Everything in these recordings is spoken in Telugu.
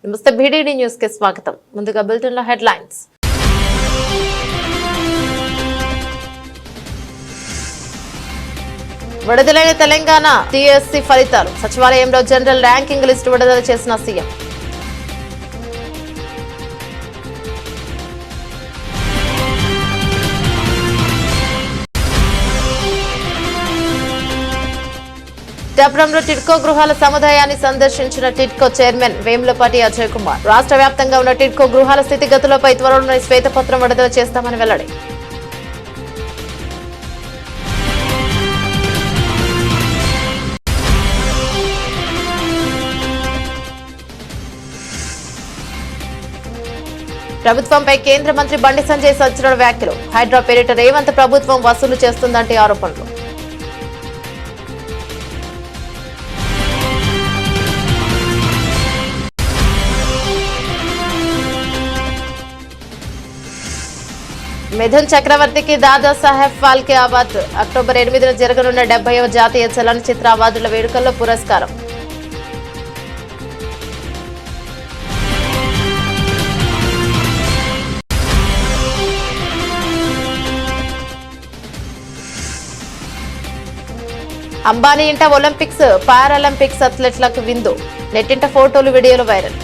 నమస్తే బీడీడీ న్యూస్ కి స్వాగతం. ముందుగా బులెటిన్ లో హెడ్లైన్స్. విడుదలైన తెలంగాణ టీఎస్సీ ఫలితాలు. సచివాలయంలో జనరల్ ర్యాంకింగ్ లిస్టు విడుదల చేసిన సీఎం. డబ్రంలో టిడ్కో గృహాల సముదాయాన్ని సందర్శించిన టిడ్కో చైర్మన్ వేములపాటి అజయ్ కుమార్. రాష్ట్ర వ్యాప్తంగా ఉన్న టిడ్కో గృహాల స్థితిగతులపై త్వరలోనే శ్వేతపత్రం విడుదల చేస్తామని వెల్లడి. ప్రభుత్వంపై కేంద్ర మంత్రి బండి సంజయ్ సంచలన వ్యాఖ్యలు. హైడ్రా పేరిట రేవంత్ ప్రభుత్వం వసూలు చేస్తుందంటే ఆరోపణలు. మిథున్ చక్రవర్తికి దాదా సాహెబ్ ఫాల్కే అవార్డు. అక్టోబర్ 8న జరగనున్న 70వ జాతీయ చలనచిత్ర అవార్డుల వేడుకల్లో పురస్కారం. అంబానీ ఇంట ఒలింపిక్స్ పారాలింపిక్స్ అథ్లెట్లకు విందు. నెట్టింట ఫోటోలు వీడియోలు వైరల్.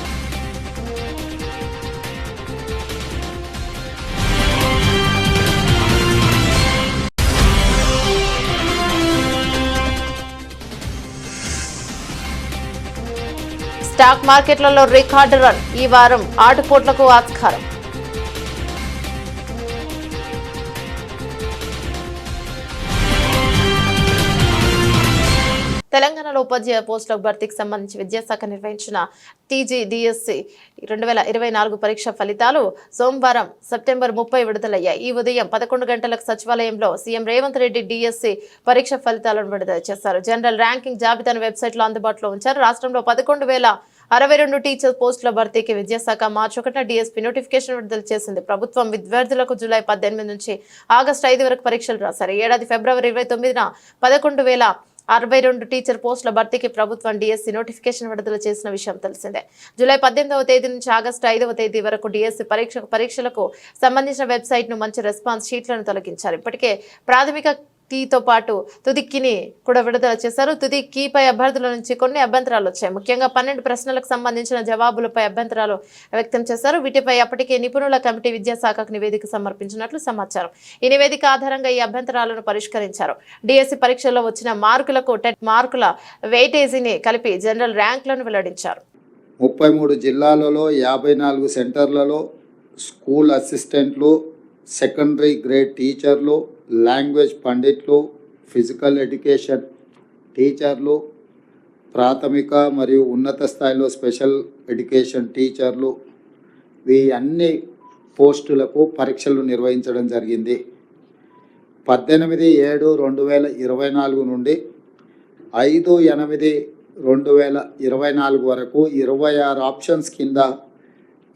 స్టాక్ మార్కెట్లలో రికార్డు రన్. ఈ వారం ఆటుపోట్లకు ఆస్కారం. తెలంగాణలో ఉపాధ్యాయ పోస్టుల భర్తీకి సంబంధించి విద్యాశాఖ నిర్వహించిన టీజీడీఎస్సీ 2024 పరీక్ష ఫలితాలు సోమవారం సెప్టెంబర్ 30 విడుదలయ్యాయి. ఈ ఉదయం 11 గంటలకు సచివాలయంలో సీఎం రేవంత్ రెడ్డి డీఎస్సీ పరీక్ష ఫలితాలను విడుదల చేశారు. జనరల్ ర్యాంకింగ్ జాబితాను వెబ్సైట్లో అందుబాటులో ఉంచారు. రాష్ట్రంలో 11,062 టీచర్ పోస్టుల భర్తీకి విద్యాశాఖ మార్చి 1న డీఎస్పీ నోటిఫికేషన్ విడుదల చేసింది. ప్రభుత్వం విద్యార్థులకు జూలై 18 నుంచి ఆగస్టు 5 వరకు పరీక్షలు రాశారు. ఏడాది ఫిబ్రవరి 29న 11,062 టీచర్ పోస్టుల భర్తీకి ప్రభుత్వం డీఎస్సీ నోటిఫికేషన్ విడుదల చేసిన విషయం తెలిసిందే. జూలై 18వ తేదీ నుంచి ఆగస్టు 5వ తేదీ వరకు డీఎస్సీ పరీక్షలకు సంబంధించిన వెబ్సైట్ ను మంచి రెస్పాన్స్ షీట్లను తొలగించారు. ఇప్పటికే ప్రాథమిక కీతో పాటు తుది కీని కూడా విడుదల చేశారు. తుది కీపై అభ్యర్థుల నుంచి కొన్ని అభ్యంతరాలు వచ్చాయి. ముఖ్యంగా 12 ప్రశ్నలకు సంబంధించిన జవాబులపై అభ్యంతరాలు వ్యక్తం చేశారు. వీటిపై అప్పటికే నిపుణుల కమిటీ విద్యాశాఖకు నివేదిక సమర్పించినట్లు సమాచారం. ఈ నివేదిక ఆధారంగా ఈ అభ్యంతరాలను పరిష్కరించారు. డిఎస్సి పరీక్షల్లో వచ్చిన మార్కులకు టెట్ మార్కుల వెయిటేజీని కలిపి జనరల్ ర్యాంకులను వెల్లడించారు. 33 జిల్లాలలో 54 సెంటర్లలో స్కూల్ అసిస్టెంట్లు, సెకండరీ గ్రేడ్ టీచర్లు, లాంగ్వేజ్ పండిట్లు, ఫిజికల్ ఎడ్యుకేషన్ టీచర్లు, ప్రాథమిక మరియు ఉన్నత స్థాయిలో స్పెషల్ ఎడ్యుకేషన్ టీచర్లు, ఈ అన్ని పోస్టులకు పరీక్షలు నిర్వహించడం జరిగింది. 18/7/2024 నుండి 5/8/2024 వరకు 26 ఆప్షన్స్ కింద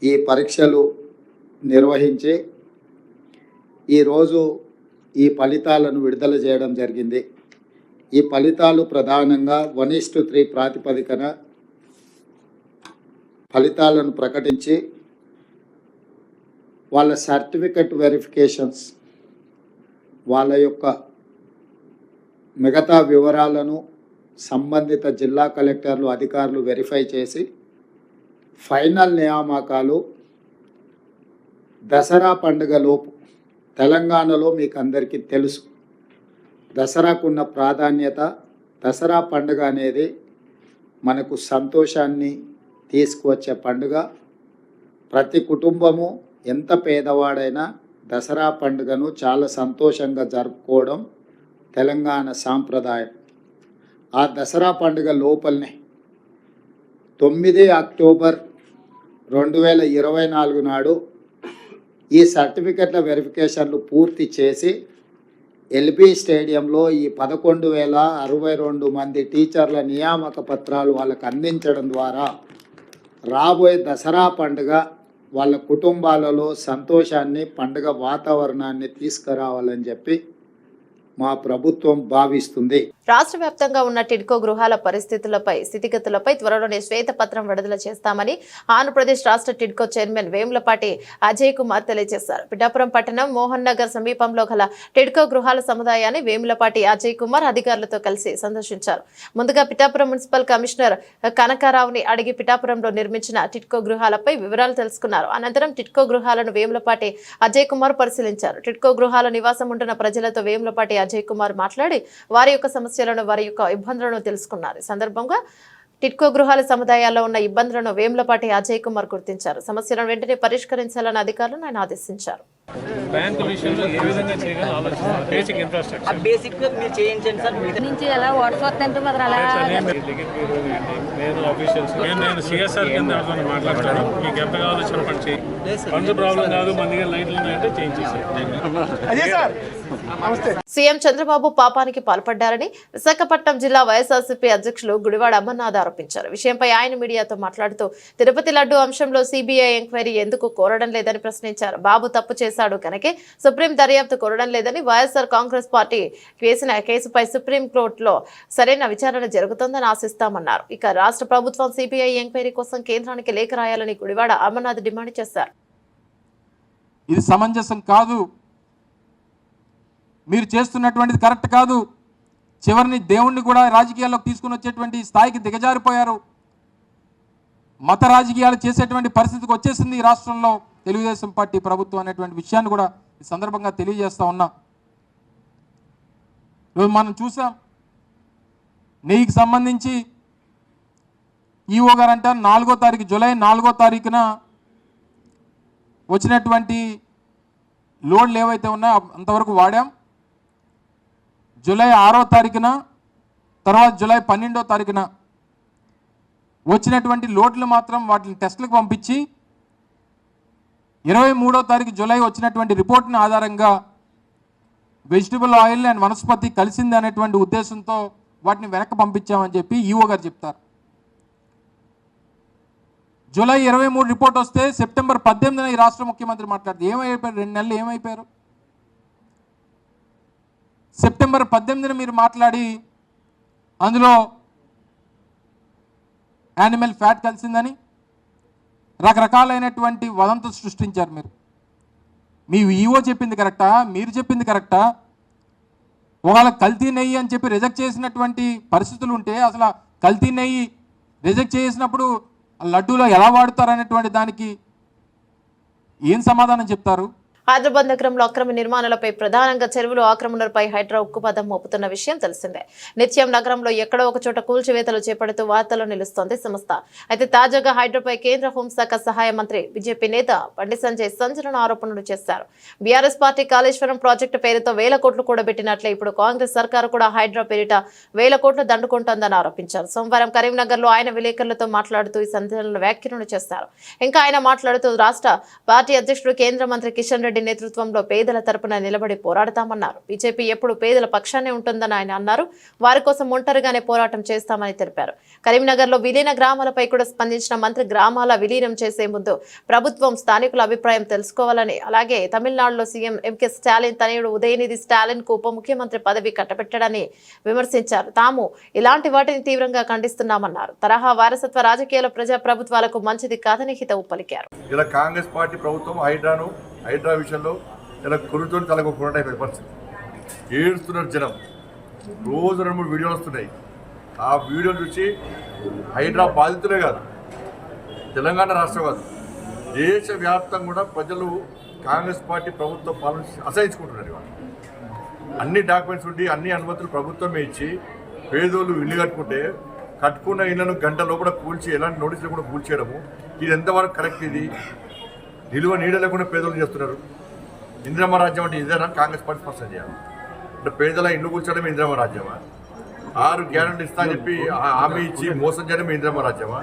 ఈ పరీక్షలు నిర్వహించి ఈరోజు ఈ ఫలితాలను విడుదల చేయడం జరిగింది. ఈ ఫలితాలు ప్రధానంగా 1:3 ప్రాతిపదికన ఫలితాలను ప్రకటించి వాళ్ళ సర్టిఫికెట్ వెరిఫికేషన్స్, వాళ్ళ యొక్క మిగతా వివరాలను సంబంధిత జిల్లా కలెక్టర్లు, అధికారులు వెరిఫై చేసి ఫైనల్ నియామకాలు దసరా పండుగలోపు. తెలంగాణలో మీకు అందరికీ తెలుసు దసరాకున్న ప్రాధాన్యత. దసరా పండుగ అనేది మనకు సంతోషాన్ని తీసుకువచ్చే పండుగ. ప్రతి కుటుంబము ఎంత పేదవాడైనా దసరా పండుగను చాలా సంతోషంగా జరుపుకోవడం తెలంగాణ సాంప్రదాయం. ఆ దసరా పండుగ లోపలనే 9 అక్టోబర్ 2024 నాడు ఈ సర్టిఫికెట్ల వెరిఫికేషన్లు పూర్తి చేసి ఎల్బీ స్టేడియంలో ఈ 11,062 మంది టీచర్ల నియామక పత్రాలు వాళ్ళకు అందించడం ద్వారా రాబోయే దసరా పండుగ వాళ్ళ కుటుంబాలలో సంతోషాన్ని, పండుగ వాతావరణాన్ని తీసుకురావాలని చెప్పి మా ప్రభుత్వం భావిస్తుంది. రాష్ట్ర వ్యాప్తంగా ఉన్న టిడ్కో గృహాల స్థితిగతులపై త్వరలోనే శ్వేతపత్రం విడుదల చేస్తామని ఆంధ్రప్రదేశ్ రాష్ట్ర టిడ్కో చైర్మన్ వేములపాటి అజయ్ కుమార్ తెలియజేశారు. పిఠాపురం పట్టణం మోహన్ నగర్ సమీపంలో గల టిడ్కో గృహాల సముదాయాన్ని వేములపాటి అజయ్ కుమార్ అధికారులతో కలిసి సందర్శించారు. ముందుగా పిఠాపురం మున్సిపల్ కమిషనర్ కనకారావుని అడిగి పిఠాపురంలో నిర్మించిన టిడ్కో గృహాలపై వివరాలు తెలుసుకున్నారు. అనంతరం టిడ్కో గృహాలను వేములపాటి అజయ్ కుమార్ పరిశీలించారు. టిడ్కో గృహాల నివాసం ఉంటున్న ప్రజలతో వేములపాటి అజయ్ కుమార్ మాట్లాడి వారి యొక్క సమస్యలను, వారి యొక్క ఇబ్బందులను తెలుసుకున్నారు. ఈ సందర్భంగా టిడ్కో గృహాల సముదాయాల్లో ఉన్న ఇబ్బందులను వేములపాటి అజయ్ కుమార్ గుర్తించారు. సమస్యలను వెంటనే పరిష్కరించాలని అధికారులను ఆయన ఆదేశించారు. బ్యాంకు విషయంలో ఏ విధంగా చేయగలం ఆలోచిస్తున్నారు. బేసిక్ ఇన్ఫ్రాస్ట్రక్చర్ బేసిక్ మీరు చేయించండి సార్. నుంచి ఎలా వాట్స్ వస్తుంటే మరి అలా నేను ఆఫీషియల్స్ నేను సిఎస్ఆర్ కింద ఎవరితో మాట్లాడతాను. మీకు ఎంత కావాలో చెప్పండి. ఫండ్స్ ప్రాబ్లం కాదు, మన దగ్గర లైట్లు ఉన్నాయంటే చేయించేసి. సీఎం చంద్రబాబు పాపానికి పాల్పడ్డారని విశాఖపట్నం జిల్లా వైఎస్ఆర్సీపీ అధ్యక్షులు గుడివాడ అమర్నాథ్ ఆరోపించారు. విషయంపై ఆయన మీడియాతో మాట్లాడుతూ తిరుపతి లడ్డు అంశంలో సిబిఐ ఎంక్వైరీ ఎందుకు కోరడం లేదని ప్రశ్నించారు. బాబు తప్పు చేశాడు కనుకే సుప్రీం దర్యాప్తు కోరడం లేదని, వైఎస్ఆర్ కాంగ్రెస్ పార్టీ వేసిన కేసుపై సుప్రీం కోర్టులో సరైన విచారణ జరుగుతుందని ఆశిస్తామన్నారు. ఇక రాష్ట్ర ప్రభుత్వం సిబిఐ ఎంక్వైరీ కోసం కేంద్రానికి లేఖ రాయాలని గుడివాడ అమర్నాథ్ డిమాండ్ చేశారు. ఇది సమంజసం కాదు, మీరు చేస్తున్నటువంటిది కరెక్ట్ కాదు. చివరిని దేవుణ్ణి కూడా రాజకీయాల్లోకి తీసుకుని వచ్చేటువంటి స్థాయికి దిగజారిపోయారు. మత రాజకీయాలు చేసేటువంటి పరిస్థితికి వచ్చేసింది ఈ రాష్ట్రంలో తెలుగుదేశం పార్టీ ప్రభుత్వం అనేటువంటి విషయాన్ని కూడా ఈ సందర్భంగా తెలియజేస్తా ఉన్నా. ఈరోజు మనం చూసాం, నెయ్యికి సంబంధించి ఈఓ గారు అంటారు 4వ తారీఖు జూలై 4వ తారీఖున వచ్చినటువంటి లోడ్లు ఏవైతే ఉన్నాయో అంతవరకు వాడాం. జూలై 6వ తారీఖున, తర్వాత జూలై 12వ తారీఖున వచ్చినటువంటి లోడ్లు మాత్రం వాటిని టెస్టులకు పంపించి 23వ తారీఖు జూలై వచ్చినటువంటి రిపోర్ట్ని ఆధారంగా వెజిటబుల్ ఆయిల్ అండ్ వనస్పతి కలిసింది అనేటువంటి ఉద్దేశంతో వాటిని వెనక్కి పంపించామని చెప్పి ఈఓ గారు చెప్తారు. జూలై 23 రిపోర్ట్ వస్తే సెప్టెంబర్ 18న ఈ రాష్ట్ర ముఖ్యమంత్రి మాట్లాడితే ఏమైపోయారు? 2 నెలలు ఏమైపోయారు? సెప్టెంబర్ 18న మీరు మాట్లాడి అందులో యానిమల్ ఫ్యాట్ కలిసిందని రకరకాలైనటువంటి వదంతులు సృష్టించారు. మీ ఈఓ చెప్పింది కరెక్టా? మీరు చెప్పింది కరెక్టా? ఒకవేళ కల్తీ నెయ్యి అని చెప్పి రిజెక్ట్ చేసినటువంటి పరిస్థితులు ఉంటే అసలు కల్తీ నెయ్యి రిజెక్ట్ చేసినప్పుడు లడ్డూలో ఎలా వాడుతారనేటువంటి దానికి ఏం సమాధానం చెప్తారు? హైదరాబాద్ నగరంలో అక్రమ నిర్మాణాలపై ప్రధానంగా చెరువులు ఆక్రమణలపై హైడ్రా ఉక్కుపాదం మోపుతున్న విషయం తెలిసిందే. నిత్యం నగరంలో ఎక్కడో ఒక చోట కూల్చివేతలు చేపడుతూ వార్తల్లో నిలుస్తోంది సంస్థ. అయితే తాజాగా హైడ్రాపై కేంద్ర హోంశాఖ సహాయ మంత్రి బీజేపీ నేత బండి సంజయ్ సంచలన ఆరోపణలు చేశారు. బీఆర్ఎస్ పార్టీ కాళేశ్వరం ప్రాజెక్టు పేరుతో 1000 కోట్లు కూడబెట్టినట్లే ఇప్పుడు కాంగ్రెస్ సర్కారు కూడా హైడ్రా పేరిట 1000 కోట్లు దండుకుంటోందని ఆరోపించారు. సోమవారం కరీంనగర్లో ఆయన విలేకరులతో మాట్లాడుతూ ఈ సంచలన వ్యాఖ్యలను చేశారు. ఇంకా ఆయన మాట్లాడుతూ రాష్ట్ర పార్టీ అధ్యక్షుడు కేంద్ర మంత్రి కిషన్ రెడ్డి నేతృత్వంలో పేదల తరపున నిలబడి పోరాడతామన్నారు. బీజేపీ ఎప్పుడు పేదల పక్షానే ఉంటుందని ఆయన అన్నారు. వారి కోసం ఒంటరిగానే పోరాటం చేస్తామని తెలిపారు. కరీంనగర్ లో విలీన గ్రామాలపై కూడా స్పందించిన మంత్రి గ్రామాల విలీనం చేసే ముందు ప్రభుత్వం స్థానికుల అభిప్రాయం తెలుసుకోవాలని, అలాగే తమిళనాడులో సీఎం ఎంకే స్టాలిన్ తనయుడు ఉదయనిధి స్టాలిన్ కు ఉప ముఖ్యమంత్రి పదవి కట్టబెట్టడాన్ని విమర్శించారు. తాము ఇలాంటి వాటిని తీవ్రంగా ఖండిస్తున్నామన్నారు. తరహా వారసత్వ రాజకీయాల ప్రజా ప్రభుత్వాలకు మంచిది కాదని హితవు పలికారు. ఇలా కాంగ్రెస్ పార్టీ ప్రభుత్వం హైడ్రా విషయంలో ఇలా కొరుతో తలకు కొరటైపోయే పరిస్థితి. ఏడుస్తున్నారు జనం. రోజు 2-3 వీడియోలు వస్తున్నాయి. ఆ వీడియోలు చూసి హైడ్రా బాధితులే కాదు, తెలంగాణ రాష్ట్రం కాదు, దేశవ్యాప్తంగా కూడా ప్రజలు కాంగ్రెస్ పార్టీ ప్రభుత్వ పాలన అసహించుకుంటున్నారు. ఇవాళ అన్ని డాక్యుమెంట్స్ ఉండి అన్ని అనుమతులు ప్రభుత్వమే ఇచ్చి పేదోళ్ళు ఇల్లు కట్టుకున్న ఇళ్లను గంట లోపల కూల్చి ఎలాంటి నోటీసులు కూడా కూల్చేయడము, ఇది ఎంతవరకు కరెక్ట్? ఇది నిలువ నీడ లేకుండా పేదలు చేస్తున్నారు. ఇందిరమ్మ రాజ్యం అంటే ఇదేనా? కాంగ్రెస్ పార్టీ స్పష్టం చేయాలి. అంటే పేదల ఇల్లు కూర్చోవడమే ఇందిరమ్మ రాజ్యమా? 6 గ్యారెంటీ ఇస్తా అని చెప్పి హామీ ఇచ్చి మోసం చేయడమే ఇందిరమ్మ రాజ్యమా?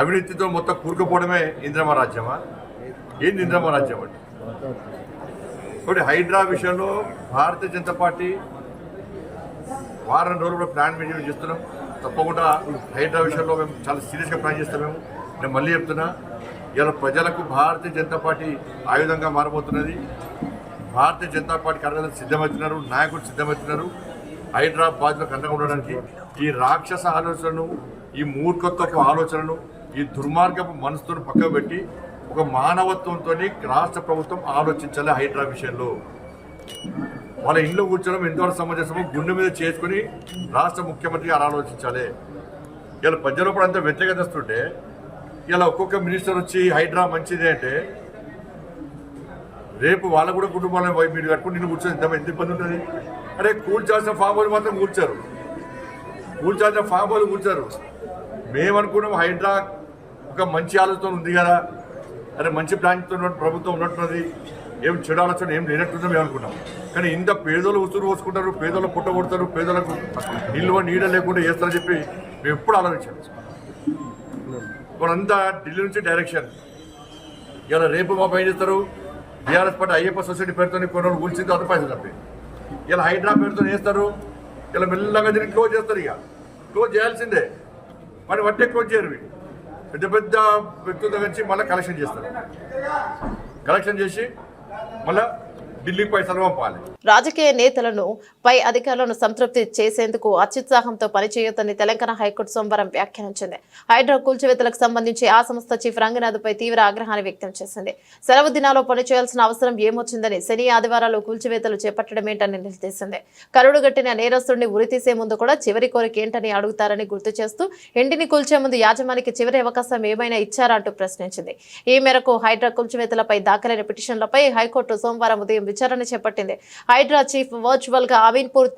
అవినీతితో మొత్తం కూరుకుపోవడమే ఇందిరమ్మ రాజ్యమా? ఏంది ఇందిరమ్మ రాజ్యం అంటే? కాబట్టి హైడ్రా విషయంలో భారతీయ జనతా పార్టీ వారం రోజులు కూడా ప్లాన్ మెయింటైన్ చేస్తున్నాం. తప్పకుండా హైడ్రా విషయంలో మేము చాలా సీరియస్గా ప్లాన్ చేస్తాం. నేను మళ్ళీ చెప్తున్నా, ఇలా ప్రజలకు భారతీయ జనతా పార్టీ ఆయుధంగా మారబోతున్నది. భారతీయ జనతా పార్టీ కార్యకర్తలు సిద్ధమవుతున్నారు, నాయకులు సిద్ధమవుతున్నారు హైదరాబాద్లో అండగా ఉండడానికి. ఈ రాక్షస ఆలోచనను, ఈ మూర్ఖత్వపు ఆలోచనను, ఈ దుర్మార్గపు మనసుతో పక్కకు పెట్టి ఒక మానవత్వంతో రాష్ట్ర ప్రభుత్వం ఆలోచించాలి. హైదరాబాద్ విషయంలో వాళ్ళ ఇంట్లో కూర్చోవడం ఎంతవరకు సమంజసమో గుండె మీద చేసుకుని రాష్ట్ర ముఖ్యమంత్రి గారు ఆలోచించాలి. ఇలా ప్రజలు కూడా అంతా వ్యతిరేకతస్తుంటే ఇలా ఒక్కొక్క మినిస్టర్ వచ్చి హైదరాబాద్ మంచిది అంటే రేపు వాళ్ళ కూడా కుటుంబాలను మీరు కట్టుకుని నిన్ను కూర్చొని ఎంత ఇబ్బంది ఉంటుంది. అరే కూల్చాల్సిన ఫామ్ హౌస్ మాత్రం కూర్చారు, కూల్చాల్సిన ఫామ్ హౌస్ కూర్చారు. మేమనుకున్నాం హైదరాబాద్ ఒక మంచి ఆలోచన ఉంది కదా, అరే మంచి ప్లాన్తో ప్రభుత్వం ఉన్నట్టున్నది, ఏం చెడు ఆలోచన ఏం లేనట్టుందో మేము అనుకున్నాం. కానీ ఇంత పేదోళ్ళు ఉసురు పోసుకుంటారు, పేదోళ్ళు పుట్ట కొడతారు, పేదోళ్ళకు నీడ లేకుండా చేస్తారని చెప్పి మేము ఎప్పుడు ఆలోచించాం. వాళ్ళంతా ఢిల్లీ నుంచి డైరెక్షన్. ఇలా రేపు మా పని చేస్తారు, బీఆర్ఎస్ పార్టీ అయ్యప్ప సొసైటీ పేరుతో కొన్ని రోజులు కూల్చింది, అంత పైసలు తప్పి ఇలా హైదరాబాద్ పేరుతో వేస్తారు. ఇలా మెల్లగా దీన్ని క్లోజ్ చేస్తారు. ఇక క్లోజ్ చేయాల్సిందే, మరి వట్టే క్లోజ్ చేయరు. పెద్ద పెద్ద వ్యక్తుల దగ్గర నుంచి మళ్ళీ కలెక్షన్ చేస్తారు, కలెక్షన్ చేసి మళ్ళీ ఢిల్లీకి పైసలు పంపాలి. రాజకీయ నేతలను పై అధికారులను సంతృప్తి చేసేందుకు అత్యుత్సాహంతో పనిచేయొద్దని తెలంగాణ హైకోర్టు సోమవారం వ్యాఖ్యానించింది. హైడ్రా కూల్చివేతలకు సంబంధించి ఆ సంస్థ చీఫ్ రంగనాథ్పై తీవ్ర ఆగ్రహాన్ని వ్యక్తం చేసింది. సెలవు దినాల్లో పనిచేయాల్సిన అవసరం ఏమొచ్చిందని, శని ఆదివారాలు కూల్చివేతలు చేపట్టడమేంటని నిలదీసింది. కరుడుగట్టిన నేరస్తుడిని ఉరితీసే ముందు కూడా చివరి కోరిక ఏంటని అడుగుతారని గుర్తు చేస్తూ ఇంటిని కూల్చే ముందు యాజమానికి చివరి అవకాశం ఏమైనా ఇచ్చారా అంటూ ప్రశ్నించింది. ఈ మేరకు హైడ్రా కూల్చివేతలపై దాఖలైన పిటిషన్లపై హైకోర్టు సోమవారం ఉదయం విచారణ చేపట్టింది. హైడ్రా చీఫ్ వర్చువల్ గా అమీన్పూర్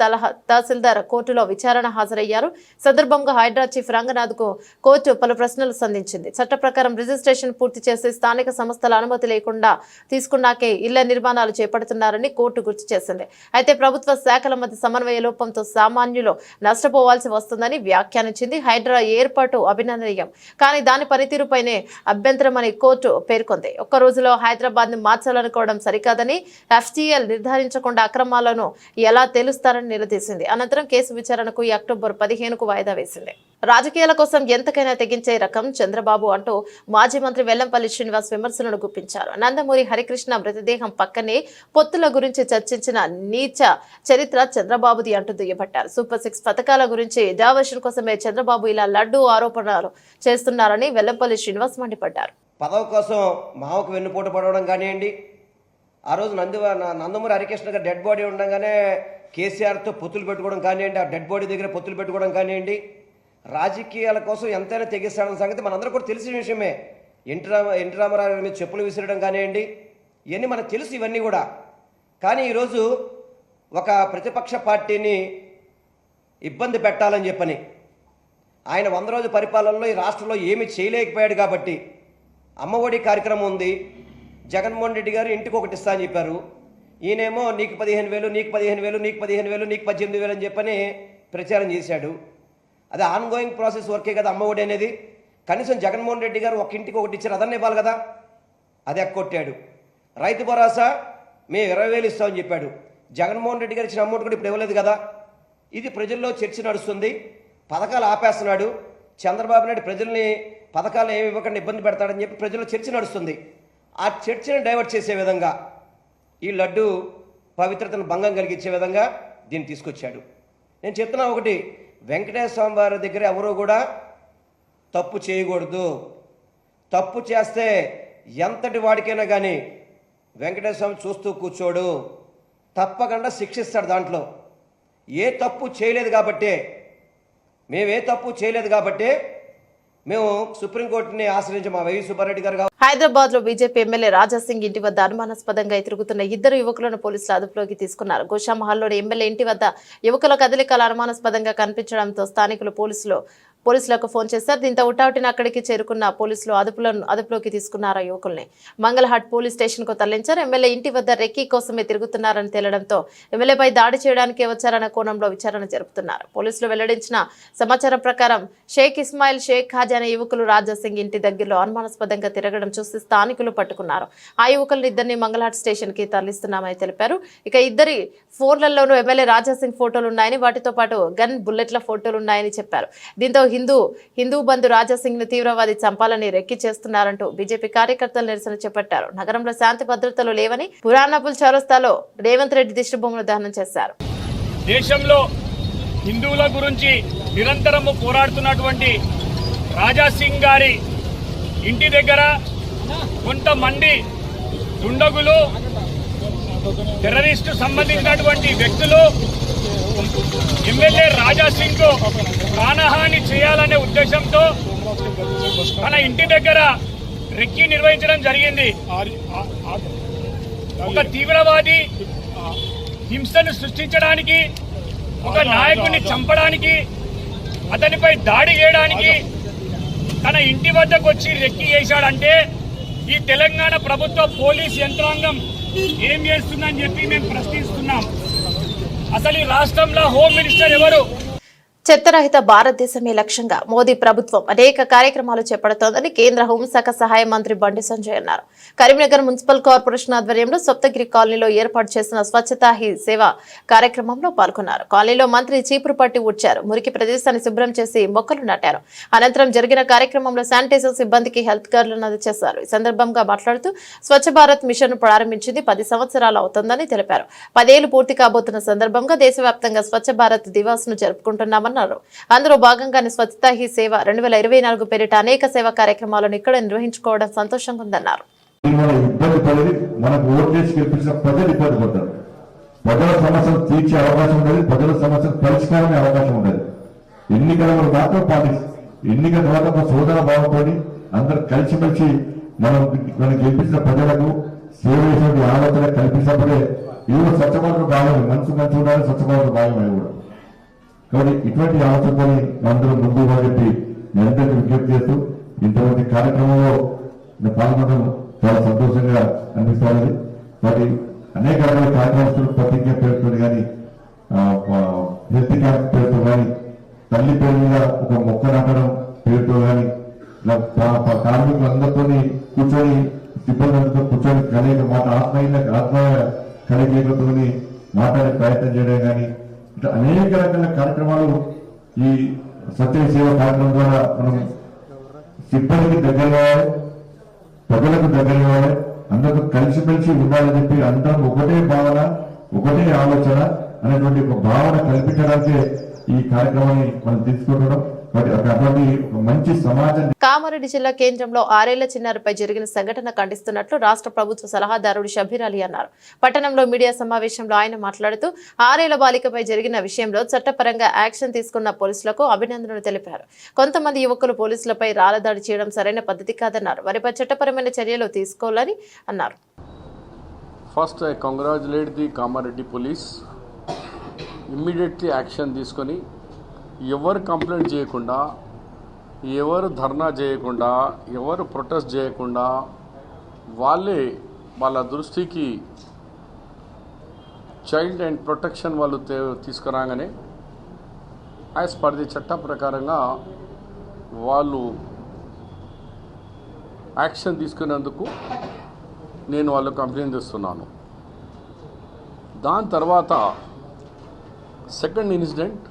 తహసీల్దార్ కోర్టులో విచారణ హాజరయ్యారు. సందర్భంగా హైడ్రా చీఫ్ రంగనాథ్ కు కోర్టు పలు ప్రశ్నలు సంధించింది. చట్ట ప్రకారం రిజిస్ట్రేషన్ పూర్తి చేసి స్థానిక సంస్థల అనుమతి లేకుండా తీసుకున్నాకే ఇళ్ల నిర్మాణాలు చేపడుతున్నారని కోర్టు గుర్తు చేసింది. అయితే ప్రభుత్వ శాఖల మధ్య సమన్వయ లోపంతో సామాన్యులు నష్టపోవాల్సి వస్తుందని వ్యాఖ్యానించింది. హైడ్రా ఏర్పాటు అభినందనీయం, కానీ దాని పనితీరుపైనే అభ్యంతరమని కోర్టు పేర్కొంది. ఒక్క రోజులో హైదరాబాద్ ను మార్చాలనుకోవడం సరికాదని, FTL నిర్ధారించకుండా అక్రమాలను ఎలా తెలుస్తారని నిలదీసింది. అనంతరం కేసు విచారణకు అక్టోబర్ 15కు వాయిదా వేసింది. రాజకీయాల కోసం ఎంతకైనా తెగించే రకం చంద్రబాబు అంటూ మాజీ మంత్రి వెల్లంపల్లి శ్రీనివాస్ విమర్శలను గుప్పించారు. నందమూరి హరికృష్ణ మృతదేహం పక్కనే పొత్తుల గురించి చర్చించిన నీచ చరిత్ర చంద్రబాబుది అంటూ దుయ్యబట్టారు. సూపర్ 6 పథకాల గురించి డైవర్షన్ కోసమే చంద్రబాబు ఇలా లడ్డూ ఆరోపణలు చేస్తున్నారని వెల్లంపల్లి శ్రీనివాస్ మండిపడ్డారు. పదవి కోసం మావకు వెన్నుపోటు పడవడం కానివ్వండి, ఆ రోజు నందమూరి హరికృష్ణ గారు డెడ్ బాడీ ఉండగానే కేసీఆర్తో పొత్తులు పెట్టుకోవడం కానివ్వండి, ఆ డెడ్ బాడీ దగ్గర పొత్తులు పెట్టుకోవడం కానివ్వండి, రాజకీయాల కోసం ఎంతైనా తెగిస్తాడన్న సంగతి మనందరూ కూడా తెలిసిన విషయమే. ఎన్టీ రామారావు మీద చెప్పులు విసిరడం కానివ్వండి, ఇవన్నీ మనకు తెలుసు ఇవన్నీ కూడా. కానీ ఈరోజు ఒక ప్రతిపక్ష పార్టీని ఇబ్బంది పెట్టాలని చెప్పని ఆయన 100 రోజుల పరిపాలనలో ఈ రాష్ట్రంలో ఏమీ చేయలేకపోయాడు కాబట్టి అమ్మఒడి కార్యక్రమం ఉంది. జగన్మోహన్ రెడ్డి గారు ఇంటికి ఒకటి ఇస్తా అని చెప్పారు. ఈయనేమో నీకు 15,000, నీకు 15,000, నీకు 15,000, నీకు 18,000 అని చెప్పని ప్రచారం చేశాడు. అది ఆన్గోయింగ్ ప్రాసెస్ వర్కే కదా అమ్మఒడి అనేది. కనీసం జగన్మోహన్ రెడ్డి గారు ఒక ఇంటికి ఒకటి ఇచ్చారు, అదన్నీ ఇవ్వాలి కదా, అది ఎక్కొట్టాడు. రైతు భరోసా మేము 20,000 ఇస్తామని చెప్పాడు. జగన్మోహన్ రెడ్డి గారు ఇచ్చిన అమౌంట్ కూడా ఇప్పుడు ఇవ్వలేదు కదా. ఇది ప్రజల్లో చర్చ నడుస్తుంది. పథకాలు ఆపేస్తున్నాడు చంద్రబాబు నాయుడు, ప్రజల్ని పథకాలు ఏమి ఇవ్వకుండా ఇబ్బంది పెడతాడని చెప్పి ప్రజల్లో చర్చ నడుస్తుంది. ఆ చర్చను డైవర్ట్ చేసే విధంగా, ఈ లడ్డు పవిత్రతను భంగం కలిగించే విధంగా దీన్ని తీసుకొచ్చాడు. నేను చెప్తున్నా ఒకటి, వెంకటేశ్వర స్వామి వారి దగ్గర ఎవరూ కూడా తప్పు చేయకూడదు. తప్పు చేస్తే ఎంతటి వాడికైనా కానీ వెంకటేశ్వర స్వామి చూస్తూ కూర్చోడు, తప్పకుండా శిక్షిస్తాడు. దాంట్లో ఏ తప్పు చేయలేదు కాబట్టే, మేము సుప్రీంకోర్టుని ఆశ్రయించి మా వైవి సుబ్బారెడ్డి గారు. హైదరాబాద్ లో బీజేపీ ఎమ్మెల్యే రాజాసింగ్ ఇంటి వద్ద అనుమానాస్పదంగా తిరుగుతున్న 2 యువకులను పోలీసులు అదుపులోకి తీసుకున్నారు. గోషామహల్లోని ఎమ్మెల్యే ఇంటి వద్ద యువకుల కదలికలు అనుమానాస్పదంగా కనిపించడంతో స్థానికులు పోలీసులకు ఫోన్ చేశారు. దీంతో ఉటావుటిన అక్కడికి చేరుకున్న పోలీసులు అదుపులోకి తీసుకున్నారు. యువకుల్ని మంగళహాట్ పోలీస్ స్టేషన్ కు తరలించారు. ఎమ్మెల్యే ఇంటి వద్ద రెక్కీ కోసమే తిరుగుతున్నారని తేలడంతో ఎమ్మెల్యేపై దాడి చేయడానికి వచ్చారన్న కోణంలో విచారణ జరుపుతున్నారు. పోలీసులు వెల్లడించిన సమాచారం ప్రకారం షేక్ ఇస్మాయిల్, షేక్ ఖాజా అనే యువకులు రాజాసింగ్ ఇంటి దగ్గరలో అనుమానాస్పదంగా తిరగడం చూసి స్థానికులు పట్టుకున్నారు. ఆ యువకులను ఇద్దరిని మంగళహాట్ స్టేషన్ కి తరలిస్తున్నామని తెలిపారు. ఇక ఇద్దరి ఫోన్లలోనూ ఎమ్మెల్యే రాజాసింగ్ ఫోటోలు ఉన్నాయని, వాటితో పాటు గన్ బుల్లెట్ల ఫోటోలు ఉన్నాయని చెప్పారు. దీంతో హిందూ బంధు రాజాసింగ్ ను తీవ్రవాది చంపాలని రెక్కి చేస్తున్నారంటూ బీజేపీ కార్యకర్తలు నిరసన చేపట్టారు. నగరంలో శాంతి భద్రతలు లేవని పురాణపుల్ చౌరస్తాలో రేవంత్ రెడ్డి దిష్టిబొమ్మను దహనం చేశారు. దేశంలో హిందువుల గురించి నిరంతరము పోరాడుతున్నటువంటి రాజాసింగ్ గారి ఇంటి దగ్గర కొంతమంది దుండగులు, టెర్రరిస్టు సంబంధించినటువంటి వ్యక్తులు ఎమ్మెల్యే రాజాసింగ్ కు ప్రాణహాని చేయాలనే ఉద్దేశంతో తన ఇంటి దగ్గర రెక్కి నిర్వహించడం జరిగింది. ఒక తీవ్రవాది హింసను సృష్టించడానికి, ఒక నాయకుడిని చంపడానికి, అతనిపై దాడి చేయడానికి తన ఇంటి వద్దకు వచ్చి రెక్కి చేశాడంటే ఈ తెలంగాణ ప్రభుత్వ పోలీస్ యంత్రాంగం ఏం చేస్తుందని చెప్పి మేము ప్రశ్నిస్తున్నాం. అసలు ఈ రాష్ట్రంలో హోమ్ మినిస్టర్ ఎవరు? చెత్తరహిత భారతదేశమే లక్ష్యంగా మోదీ ప్రభుత్వం అనేక కార్యక్రమాలు చేపడుతోందని కేంద్ర హోంశాఖ సహాయ మంత్రి బండి సంజయ్ అన్నారు. కరీంనగర్ మున్సిపల్ కార్పొరేషన్ ఆధ్వర్యంలో సప్తగిరి కాలనీలో ఏర్పాటు చేసిన స్వచ్ఛతా హీ సేవ కార్యక్రమంలో పాల్గొన్నారు. కాలనీలో మంత్రి చీపురు పట్టి ఊడ్చారు. మురికి ప్రదేశాన్ని శుభ్రం చేసి మొక్కలు నాటారు. అనంతరం జరిగిన కార్యక్రమంలో శానిటైజర్ సిబ్బందికి హెల్త్ కార్డులను అందజేశారు. ఈ సందర్భంగా మాట్లాడుతూ స్వచ్ఛ భారత్ మిషన్ ప్రారంభించింది 10 సంవత్సరాలు అవుతోందని తెలిపారు. 10 ఏళ్లు పూర్తి కాబోతున్న సందర్భంగా దేశవ్యాప్తంగా స్వచ్ఛ భారత్ దివాస్ ను జరుపుకుంటున్నామని అందులో భాగంగానే స్వచ్ఛతా హీ సేవ 2024 పేరిట అనేక సేవా కార్యక్రమాలను ఇక్కడ నిర్వహించుకోవడం సంతోషంగా ఉందన్నారు. మనకు ఓట్లేసి గెలిపించిన ప్రజలు ఇబ్బంది పడతారు. ప్రజల సమస్యలు తీర్చే అవకాశం ఉండదు, ప్రజల సమస్యలు పరిష్కారమే అవకాశం ఉండదు. ఎన్నికల మాత్రం పాటిస్తారు. ఎన్నికల తర్వాత సోదర భావంతో అందరూ కలిసిమెలిసి మనం గెలిపించిన ప్రజలకు సేవ చేసే ఆలోచన కల్పించినప్పుడే ఇది స్వచ్ఛమైన భాగం, మనసు మంచి ఉండాలి, స్వచ్ఛమైన భాగం కూడా. కాబట్టి ఇటువంటి ఆలోచనతో అందరూ ముందు చెప్పి నేను అందరికీ విజ్ఞప్తి చేస్తూ ఇంతమంది కార్యక్రమంలో నేను పాల్గొనడం చాలా సంతోషంగా అనిపిస్తుంది. మరి అనేక రకాల కార్యక్రమాలు ప్రతిజ్ఞ పేరుతో కానీ, హెల్త్ క్యాంప్ పేరుతో కానీ, తల్లి పేరు మీద ఒక మొక్క నాటడం పేరుతో కానీ, కార్మికులందరితో కూర్చొని సిబ్బందితో కూర్చొని కలిగే మాట ఆత్మ కలిగేతో మాట్లాడే ప్రయత్నం చేయడం కానీ, ఇట్లా అనేక రకాల కార్యక్రమాలు ఈ స్వచ్ఛ సేవ కార్యక్రమం ద్వారా మనం సిబ్బందికి దగ్గర కావాలి, ప్రజలకు దగ్గర కావాలి, అందరితో కలిసిమెలిసి ఉండాలని చెప్పి అందరం ఒకటే భావన, ఒకటే ఆలోచన అనేటువంటి ఒక భావన కల్పించడానికే ఈ కార్యక్రమాన్ని మనం తీసుకుంటున్నాం. అటువంటి మంచి సమాజం. కామారెడ్డి జిల్లా కేంద్రంలో 6 ఏళ్ల చిన్నారిపై జరిగిన సంఘటన ఖండిస్తున్నట్లు రాష్ట్ర ప్రభుత్వ సలహాదారుడు షబీర్ అలీ అన్నారు. పట్టణంలో మీడియా సమావేశంలో ఆయన మాట్లాడుతూ 6 ఏళ్ల బాలికపై జరిగిన విషయంలో చట్టపరంగా యాక్షన్ తీసుకున్న పోలీసులకు అభినందనలు తెలిపారు. కొంతమంది యువకులు పోలీసులపై రాళ్లదాడి చేయడం సరైన పద్ధతి కాదన్నారు. వారిపై చట్టపరమైన చర్యలు తీసుకోవాలని అన్నారు. First I congratulate the Kamareddy police. Immediately action తీసుకొని ఎవరు కంప్లైంట్ చేయకుండా, ఎవరు ధర్నా చేయకుండా, ఎవరు ప్రొటెస్ట్ చేయకుండా వాళ్ళే వాళ్ళ దృష్టికి చైల్డ్ అండ్ ప్రొటెక్షన్ వాళ్ళు తీసుకురాగానే యాజ్ పర్ ది చట్టం ప్రకారంగా వాళ్ళు యాక్షన్ తీసుకునేందుకు నేను వాళ్ళకు అభినందిస్తున్నాను. దాని తర్వాత సెకండ్ ఇన్సిడెంట్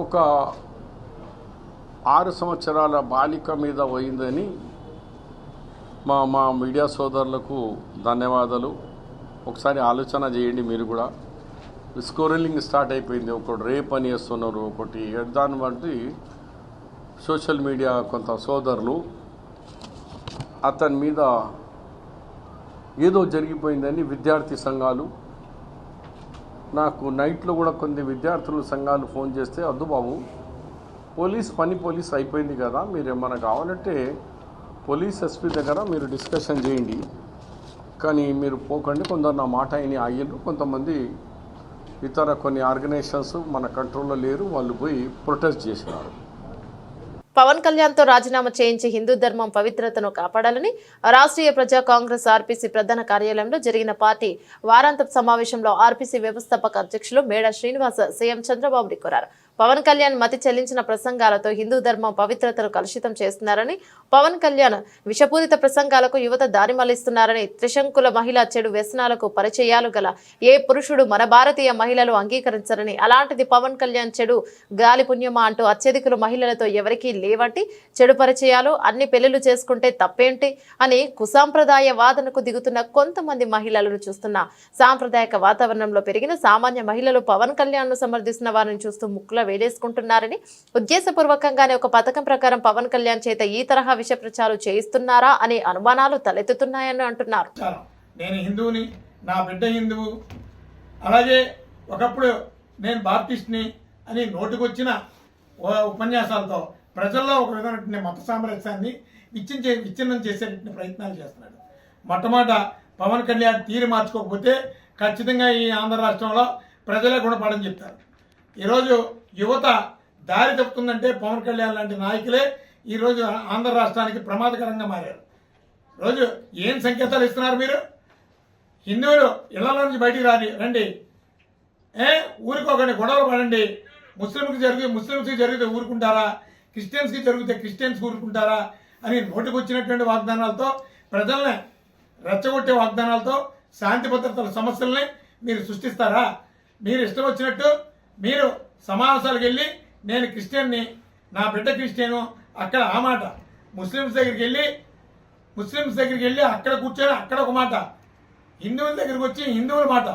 ఒక 6 సంవత్సరాల బాలిక మీద పోయిందని మా మీడియా సోదరులకు ధన్యవాదాలు. ఒకసారి ఆలోచన చేయండి మీరు కూడా. స్కోరలింగ్ స్టార్ట్ అయిపోయింది. ఒకటి రేప్ అని వేస్తున్నారు, ఒకటి దాన్ని బట్టి సోషల్ మీడియా కొంత సోదరులు అతని మీద ఏదో జరిగిపోయిందని విద్యార్థి సంఘాలు నాకు నైట్లో కూడా కొన్ని విద్యార్థులు సంఘాలు ఫోన్ చేస్తే, వద్దు బాబు పోలీస్ అయిపోయింది కదా, మీరు ఏమైనా కావాలంటే పోలీస్ ఎస్పీ దగ్గర మీరు డిస్కషన్ చేయండి, కానీ మీరు పోకండి. కొందరు నా మాట అయిన ఆగిళ్ళు, కొంతమంది ఇతర కొన్ని ఆర్గనైజేషన్స్ మన కంట్రోల్లో లేరు, వాళ్ళు పోయి ప్రొటెస్ట్ చేసినారు. పవన్ కళ్యాణ్ తో రాజీనామా చేయించి హిందూ ధర్మం పవిత్రతను కాపాడాలని రాష్ట్రీయ ప్రజా కాంగ్రెస్ ఆర్పీసీ ప్రధాన కార్యాలయంలో జరిగిన పార్టీ వారాంతపు సమావేశంలో ఆర్పీసీ వ్యవస్థాపక అధ్యక్షులు మేడా శ్రీనివాస్ సీఎం చంద్రబాబుని కోరారు. పవన్ కళ్యాణ్ మతి చెల్లించిన ప్రసంగాలతో హిందూ ధర్మం పవిత్రతను కలుషితం చేస్తున్నారని, పవన్ కళ్యాణ్ విషపూరిత ప్రసంగాలకు యువత దారి మళ్లిస్తున్నారని, త్రిశంకుల మహిళా చెడు వ్యసనాలకు పరిచయాలు గల ఏ పురుషుడు మన భారతీయ మహిళలు అంగీకరించరని, అలాంటిది పవన్ కళ్యాణ్ చెడు గాలి పుణ్యమా అంటూ అత్యధికులు మహిళలతో ఎవరికీ లేవంటి, చెడు పరిచయాలు అన్ని పెళ్లిళ్లు చేసుకుంటే తప్పేంటి అని కుసాంప్రదాయ వాదనకు దిగుతున్న కొంతమంది మహిళలను చూస్తున్న సాంప్రదాయక వాతావరణంలో పెరిగిన సామాన్య మహిళలు పవన్ కళ్యాణ్ ను సమర్థిస్తున్న వారిని చూస్తూ ముక్కులో వేలేసుకుంటున్నారని, ఉద్దేశపూర్వకంగానే ఒక పథకం ప్రకారం పవన్ కళ్యాణ్ చేత ఈ తరహా విష ప్రచారాలు చేయిస్తున్నారా అనే అనుమానాలు తలెత్తుతున్నాయని అంటున్నారు. నేను హిందువుని, నా బిడ్డ హిందువు, అలాగే ఒకప్పుడు నేను బాప్టిస్ట్ని అని నోటికొచ్చిన ఉపన్యాసాలతో ప్రజల్లో ఒక విధమైన మత సామరస్యాన్ని విచ్ఛిన్నం చేసేటువంటి ప్రయత్నాలు చేస్తున్నాడు. మొట్టమొదట పవన్ కళ్యాణ్ తీరు మార్చుకోకపోతే ఖచ్చితంగా ఈ ఆంధ్ర రాష్ట్రంలో ప్రజలే గుణపాఠం చెప్తారు. ఈరోజు యువత దారి తప్పుతుందంటే పవన్ కళ్యాణ్ లాంటి నాయకులే ఈరోజు ఆంధ్ర రాష్ట్రానికి ప్రమాదకరంగా మారారు. రోజు ఏం సంకేతాలు ఇస్తున్నారు మీరు? హిందువులు ఇళ్లలో నుంచి బయటికి రండి, ఊరుకోకండి, గొడవలు పడండి, ముస్లింస్కి జరిగితే ఊరుకుంటారా, క్రిస్టియన్స్కి జరిగితే క్రిస్టియన్స్ ఊరుకుంటారా అని నోటికొచ్చినటువంటి వాగ్దానాలతో, ప్రజల్ని రెచ్చగొట్టే వాగ్దానాలతో శాంతి భద్రతల సమస్యల్ని మీరు సృష్టిస్తారా? మీరు ఇష్టం వచ్చినట్టు మీరు సమావేశాలకు వెళ్ళి నేను క్రిస్టియన్ని, నా బిడ్డ క్రిస్టియను, అక్కడ ఆ మాట, ముస్లిమ్స్ దగ్గరికి వెళ్ళి అక్కడ కూర్చొని అక్కడ ఒక మాట, హిందువుల దగ్గరికి వచ్చి హిందువుల మాట.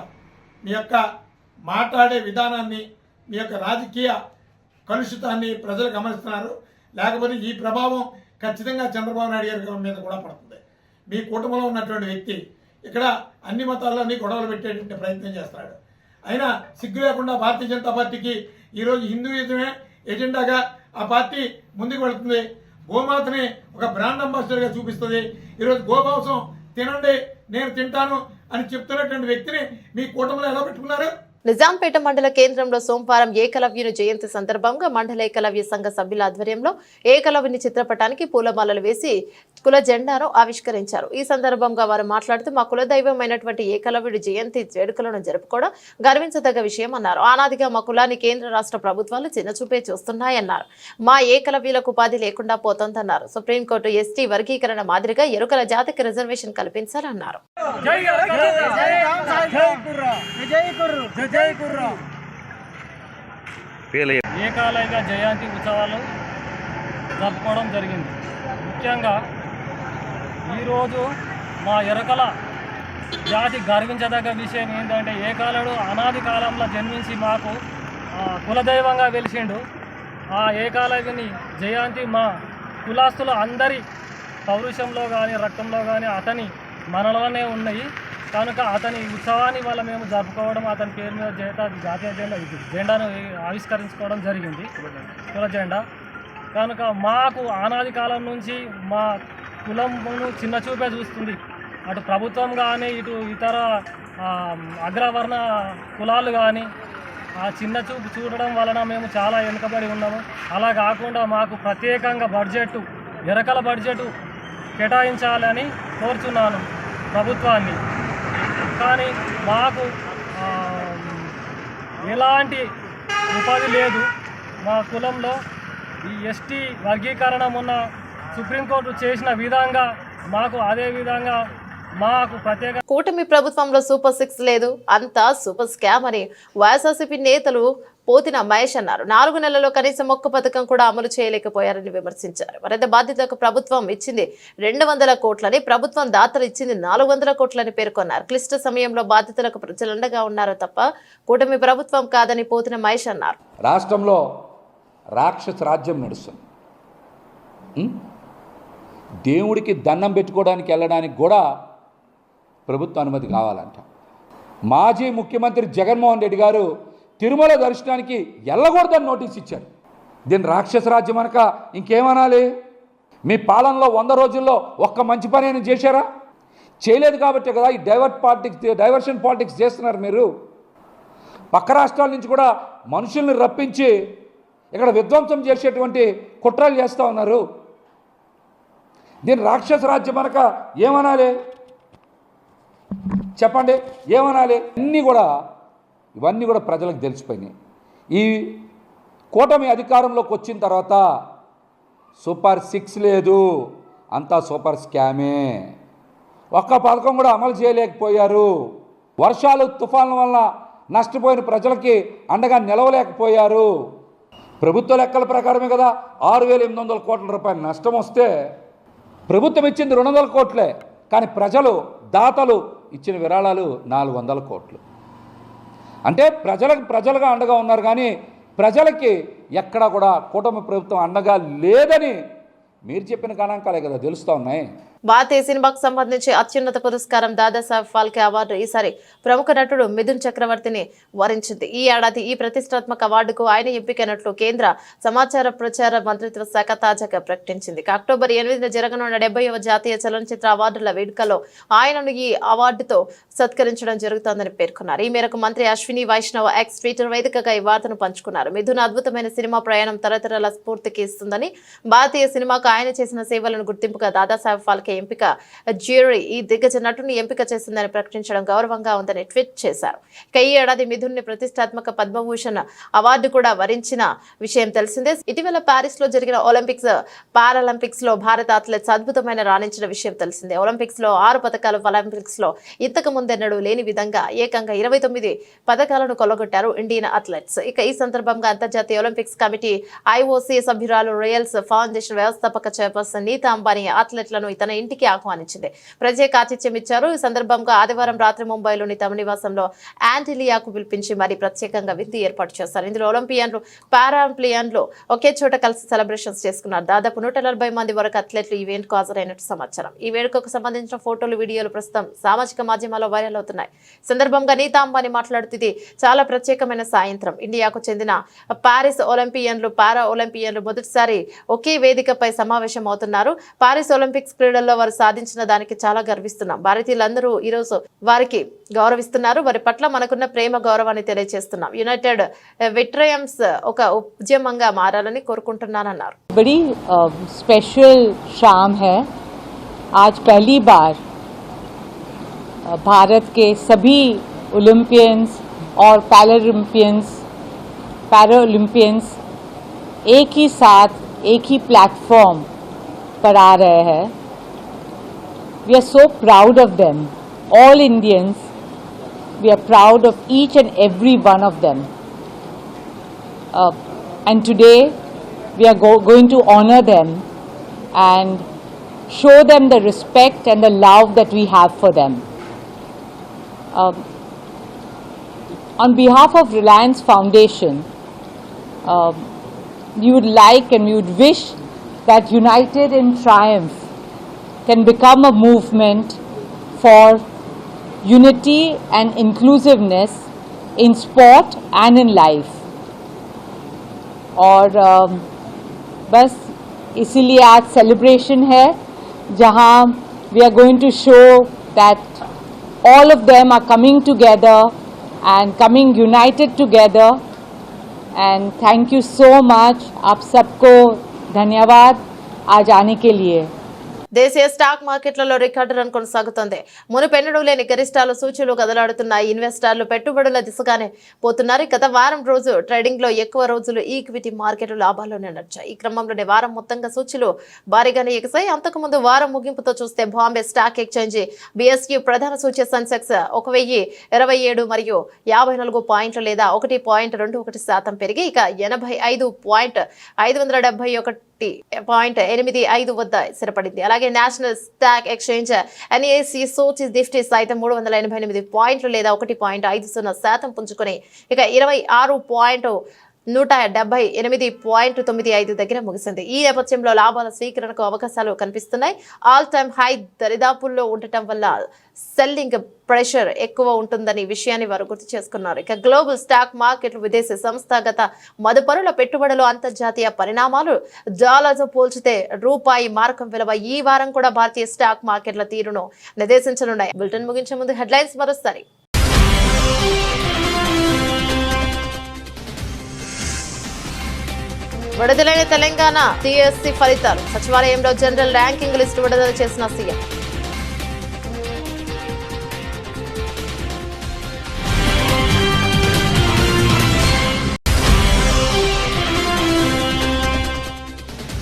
మీ యొక్క మాట్లాడే విధానాన్ని, మీ యొక్క రాజకీయ కలుషితాన్ని ప్రజలు గమనిస్తున్నారు. లేకపోతే ఈ ప్రభావం ఖచ్చితంగా చంద్రబాబు నాయుడు గారి మీద కూడా పడుతుంది. మీ కుటుంబంలో ఉన్నటువంటి వ్యక్తి ఇక్కడ అన్ని మతాల్లోని గొడవలు పెట్టేటువంటి ప్రయత్నం చేస్తున్నాడు. అయినా సిగ్గు లేకుండా భారతీయ జనతా పార్టీకి ఈరోజు హిందూయిజమే ఎజెండాగా ఆ పార్టీ ముందుకు వెళుతుంది. గోమాతని ఒక బ్రాండ్ అంబాసిడర్గా చూపిస్తుంది. ఈరోజు గోమాంసం తినండి, నేను తింటాను అని చెప్తున్నటువంటి వ్యక్తిని మీ కూటమిలో ఎలా పెట్టుకున్నారు? నిజాంపేట మండల కేంద్రంలో సోమవారం ఏకలవ్యుని జయంతి సందర్భంగా మండల ఏకలవ్య సంఘ సభ్యుల ఆధ్వర్యంలో ఏకలవ్యుని చిత్రపటానికి పూలమాలలు వేసి కుల జెండాను ఆవిష్కరించారు. ఈ సందర్భంగా వారు మాట్లాడుతూ మా కులదైవమైనటువంటి ఏకలవ్యుడి జయంతి వేడుకలను జరుపుకోవడం గర్వించదగ్గ విషయం అన్నారు. ఆనాదిగా మా కులాన్ని కేంద్ర రాష్ట్ర ప్రభుత్వాలు చిన్నచూపే చూస్తున్నాయన్నారు. మా ఏకలవ్యులకు ఉపాధి లేకుండా పోతోందన్నారు. సుప్రీంకోర్టు ఎస్టీ వర్గీకరణ మాదిరిగా ఎరుకల జాతికి రిజర్వేషన్ కల్పించాలన్నారు. ఏకలవ్య జయంతి ఉత్సవాలు జరుపుకోవడం జరిగింది. ముఖ్యంగా ఈరోజు మా ఎరుకల జాతి గర్వించదగ్గ విషయం ఏంటంటే ఏకాలుడు అనాది కాలంలో జన్మించి మాకు కులదైవంగా వెలిసిండు. ఆ ఏకలవ్యుని జయంతి మా కులాస్తులు అందరి పౌరుషంలో కానీ రక్తంలో కానీ అతని మనలోనే ఉన్నాయి. కనుక అతని ఉత్సవాన్ని వల్ల మేము జరుపుకోవడం, అతని పేరు మీద జాతీయ జెండాను ఆవిష్కరించుకోవడం జరిగింది, కుల జెండా. కనుక మాకు ఆనాది కాలం నుంచి మా కులమును చిన్నచూపే చూస్తుంది. అటు ప్రభుత్వం కానీ ఇటు ఇతర అగ్రవర్ణ కులాలు కానీ ఆ చిన్న చూపు చూడడం వలన మేము చాలా వెనుకబడి ఉన్నాము. అలా కాకుండా మాకు ప్రత్యేకంగా బడ్జెట్, ఎరకల బడ్జెట్ కేటాయించాలని కోరుచున్నాను ప్రభుత్వాన్ని. కానీ మాకు ఎలాంటి ఉపాధి లేదు. మా కులంలో ఈ ఎస్టీ వర్గీకరణ మొన్న సుప్రీంకోర్టు చేసిన విధంగా మాకు అదే విధంగా మాకు ప్రత్యేక. కూటమి ప్రభుత్వంలో సూపర్ 6 లేదు, అంతా సూపర్ స్కామ్ అని వైఎస్ఆర్సీపీ నేతలు పోతిన మహేష్ అన్నారు. 4 నెలల్లో కనీసం ఒక్క పథకం కూడా అమలు చేయలేకపోయారని విమర్శించారు. వరద బాధితులకు ప్రభుత్వం ఇచ్చింది 200 కోట్లని, ప్రభుత్వం దాతలు ఇచ్చింది 400 కోట్లని పేర్కొన్నారు. క్లిష్ట సమయంలో బాధితులకు ప్రజలండగా ఉన్నారు తప్ప కూటమి ప్రభుత్వం కాదని పోతిన మహేష్ అన్నారు. రాష్ట్రంలో రాక్షస రాజ్యం నడుస్తుంది. దేవుడికి దండం పెట్టుకోవడానికి వెళ్ళడానికి కూడా ప్రభుత్వ అనుమతి కావాలంట. మాజీ ముఖ్యమంత్రి జగన్మోహన్ రెడ్డి గారు తిరుమల దర్శనానికి వెళ్ళకూడదని నోటీస్ ఇచ్చారు. దీన్ని రాక్షస రాజ్యం అనక ఇంకేమనాలి? మీ పాలనలో 100 రోజుల్లో ఒక్క మంచి పని అయినా చేశారా? చేయలేదు కాబట్టే కదా ఈ డైవర్షన్ పాలిటిక్స్ చేస్తున్నారు మీరు. పక్క రాష్ట్రాల నుంచి కూడా మనుషుల్ని రప్పించి ఇక్కడ విధ్వంసం చేసేటువంటి కుట్రలు చేస్తూ ఉన్నారు. దీన్ని రాక్షస రాజ్యం అనక ఏమనాలి చెప్పండి? ఏమనాలి? ఇవన్నీ కూడా ప్రజలకు తెలిసిపోయినాయి. ఈ కూటమి అధికారంలోకి వచ్చిన తర్వాత సూపర్ 6 లేదు, అంతా సూపర్ స్కామే. ఒక్క పథకం కూడా అమలు చేయలేకపోయారు. వర్షాలు తుఫాన్ల వల్ల నష్టపోయిన ప్రజలకి అండగా నిలవలేకపోయారు. ప్రభుత్వ లెక్కల ప్రకారమే కదా 6,800 కోట్ల రూపాయలు నష్టం వస్తే ప్రభుత్వం ఇచ్చింది 200 కోట్లే, కానీ ప్రజలు దాతలు ఇచ్చిన విరాళాలు 400 కోట్లు. అంటే ప్రజలుగా అండగా ఉన్నారు, కానీ ప్రజలకి ఎక్కడా కూడా కూటమి ప్రభుత్వం అండగా లేదని మీరు చెప్పిన గణాంకాలే కదా తెలుస్తూ ఉన్నాయి. భారతీయ సినిమాకు సంబంధించి అత్యున్నత పురస్కారం దాదాసాహెబ్ ఫాల్కే అవార్డు ఈసారి ప్రముఖ నటుడు మిథున్ చక్రవర్తిని వరించింది. ఈ ఏడాది ఈ ప్రతిష్టాత్మక అవార్డుకు ఆయన ఎంపికైనట్లు కేంద్ర సమాచార ప్రచార మంత్రిత్వ శాఖ తాజాగా ప్రకటించింది. అక్టోబర్ 8న జరగనున్న 70వ జాతీయ చలనచిత్ర అవార్డుల వేడుకలో ఆయనను ఈ అవార్డుతో సత్కరించడం జరుగుతోందని పేర్కొన్నారు. ఈ మేరకు మంత్రి అశ్విని వైష్ణవ్ ఎక్స్ ట్విట్టర్ వేదికగా ఈ వార్తను పంచుకున్నారు. మిథున్ అద్భుతమైన సినిమా ప్రయాణం తరతరాల స్ఫూర్తికి ఇస్తుందని, భారతీయ సినిమాకు ఆయన చేసిన సేవలను గుర్తింపుగా దాదాసాహెబ్ ఫాల్కే ఎంపిక జ్యూరీ ఈ దిగ్గజ నటుని ఎంపిక చేసిందని ప్రకటించడం గౌరవంగా ఉందని ట్వీట్ చేశారు. ఇక ఈ ఏడాది మిథున్ ని ప్రతిష్టాత్మక పద్మభూషణ్ అవార్డు కూడా వరించిన విషయం తెలిసిందే. ఇటీవల ప్యారిస్ లో జరిగిన ఒలింపిక్స్ పారాలింపిక్స్ లో భారత అథ్లెట్స్ అద్భుతమైన రాణించిన విషయం తెలిసిందే. ఒలింపిక్స్ లో 6 పథకాలు, ఒలింపిక్స్ లో ఇంతకు ముందెన్నడూ లేని విధంగా ఏకంగా 29 పథకాలను కొల్లగొట్టారు ఇండియన్ అథ్లెట్స్. ఇక ఈ సందర్భంగా అంతర్జాతీయ ఒలింపిక్స్ కమిటీ ఐఓసీ సభ్యురాలు రాయల్స్ ఫౌండేషన్ వ్యవస్థాపక చైర్పర్సన్ నీతా అంబానీ అథ్లెట్లను తన ఇంటికి ఆహ్వానించింది. ప్రత్యేక ఆతిథ్యం ఇచ్చారు. ఈ సందర్భంగా ఆదివారం రాత్రి ముంబైలోని తమ నివాసంలో యాంటిలియాకు పిలిపించి మరీ ప్రత్యేకంగా విందు ఏర్పాటు చేశారు. ఇందులో ఒలింపియన్లు, పారాలింపియన్లు ఒకే చోట కలిసి సెలబ్రేషన్స్ చేసుకున్నారు. దాదాపు 140 మంది వరకు అథ్లెట్లు ఈ ఈవెంట్ కు హాజరైనట్టు సమాచారం. ఈ వేడుకకు సంబంధించిన ఫోటోలు, వీడియోలు ప్రస్తుతం సామాజిక మాధ్యమాల్లో వైరల్ అవుతున్నాయి. సందర్భంగా నీతా అంబానీ మాట్లాడుతూ ఇది చాలా ప్రత్యేకమైన సాయంత్రం. ఇండియాకు చెందిన పారిస్ ఒలింపియన్లు, పారా ఒలింపియన్లు మొదటిసారి ఒకే వేదికపై సమావేశం అవుతున్నారు. పారిస్ ఒలింపిక్స్ క్రీడల్లో వారు సాధించిన దానికి చాలా గర్విస్తున్నాం. భారతీయులందరూ ఈ రోజు వారికి గౌరవిస్తున్నారు. వారి పట్ల మనకున్న ప్రేమ, గౌరవాన్ని తెలియజేస్తున్నాం. యునైటెడ్ విట్రయమ్స్ ఒక ఉద్యమంగా మారాలని కోరుకుంటున్నానన్నారు. बड़ी स्पेशल शाम है। आज पहली बार भारत के सभी ओलंपियंस और पैरालंपियंस एक ही साथ, एक ही प्लेटफॉर्म पर आ रहे हैं. We are so proud of them. All Indians, we are proud of each and every one of them. And today, we are going to honor them and show them the respect and the love that we have for them. On behalf of Reliance Foundation, we would like and we would wish that United in Triumph can become a movement for unity and inclusiveness in sport and in life. और बस इसीलिए आज सेलिब्रेशन है जहां we are going to show that all of them are coming together and coming united together. And thank you so much. आप सबको धन्यवाद आज आने के लिए. దేశీయ స్టాక్ మార్కెట్లలో రికార్డు రన్ కొనసాగుతోంది. మునుపెన్నడూ లేని గరిష్టాలు సూచీలు కదలాడుతున్నాయి. ఇన్వెస్టర్లు పెట్టుబడుల దిశగానే పోతున్నారు. గత వారం రోజు ట్రేడింగ్ లో ఎక్కువ రోజులు ఈక్విటీ మార్కెట్లు లాభాల్లోనే నడిచాయి. ఈ క్రమంలోనే వారం మొత్తంగా సూచీలు భారీగానే ఎగిసాయి. అంతకుముందు వారం ముగింపుతో చూస్తే బాంబే స్టాక్ ఎక్స్చేంజ్ BSE ప్రధాన సూచీ సెన్సెక్స్ 1027 మరియు 54 పాయింట్లు లేదా 1.21% పెరిగి ఇక 85.571.85 వద్ద స్థిరపడింది. అలాగే నేషనల్ స్టాక్ ఎక్స్చేంజ్ NSE సూచీ నిఫ్టీ సైతం 388 పాయింట్లు లేదా 1.50% పుంజుకొని ఇక 26.178.95 దగ్గర ముగిసింది. ఈ నేపథ్యంలో లాభాల స్వీకరణకు అవకాశాలు కనిపిస్తున్నాయి. ఆల్ టైమ్ హై దరిదాపుల్లో ఉండటం వల్ల సెల్లింగ్ ప్రెషర్ ఎక్కువ ఉంటుందని విషయాన్ని వారు గుర్తు చేసుకున్నారు. ఇక గ్లోబల్ స్టాక్ మార్కెట్లు, విదేశీ సంస్థాగత మదుపరుల పెట్టుబడులు, అంతర్జాతీయ పరిణామాలు, డాలర్తో పోల్చితే రూపాయి మారకం విలువ ఈ వారం కూడా భారతీయ స్టాక్ మార్కెట్ల తీరును నిర్దేశించనున్నాయి. బులెటిన్ ముగించే ముందు హెడ్లైన్స్ మరోసారి. విడుదలైన తెలంగాణ DSC ఫలితాలు. సచివాలయంలో జనరల్ ర్యాంకింగ్ లిస్టు విడుదల చేసిన సీఎం.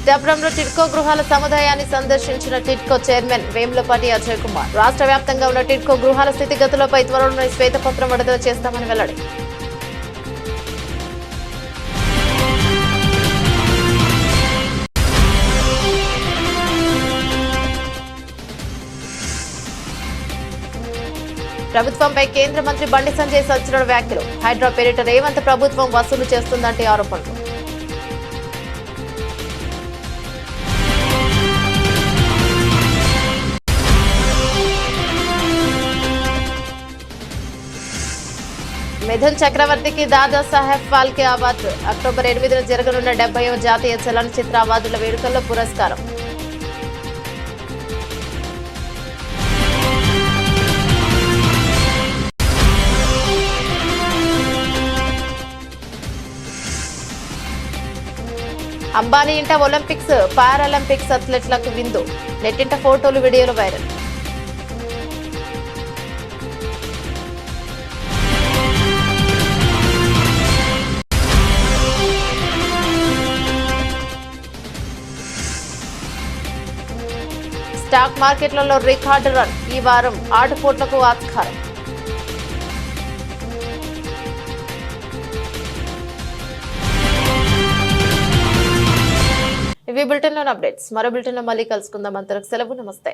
పిఠాపురంలో టిడ్కో గృహాల సముదాయాన్ని సందర్శించిన టిడ్కో చైర్మన్ వేములపాటి అజయ్ కుమార్ రాష్ట్ర వ్యాప్తంగా ఉన్న టిడ్కో గృహాల స్థితిగతులపై త్వరలోనే శ్వేతపత్రం విడుదల చేస్తామని వెల్లడి. ప్రభుత్వంపై కేంద్ర మంత్రి బండి సంజయ్ సంచలన వ్యాఖ్యలు. హైడ్రా పేరిట రేవంత్ ప్రభుత్వం వసూలు చేస్తుందంటే ఆరోపణలు. మిథున్ చక్రవర్తికి దాదా సాహెబ్ ఫాల్కే అవార్డు. అక్టోబర్ 8న జరగనున్న 70వ జాతీయ చలనచిత్ర అవార్డుల వేడుకల్లో పురస్కారం. అంబానీ ఇంట ఒలింపిక్స్ పారాలింపిక్స్ అథ్లెట్లకు విందు. నెట్టింట ఫోటోలు వీడియోలు వైరల్. స్టాక్ మార్కెట్లలో రికార్డు రన్. ఈ వారం ఆటుపోట్లకు ఆస్కారం. ఇవి బులెటిన్లోని అప్డేట్స్. మరో బులెటిన్లో మళ్ళీ కలుసుకుందాం. అంతవరకు సెలవు. నమస్తే.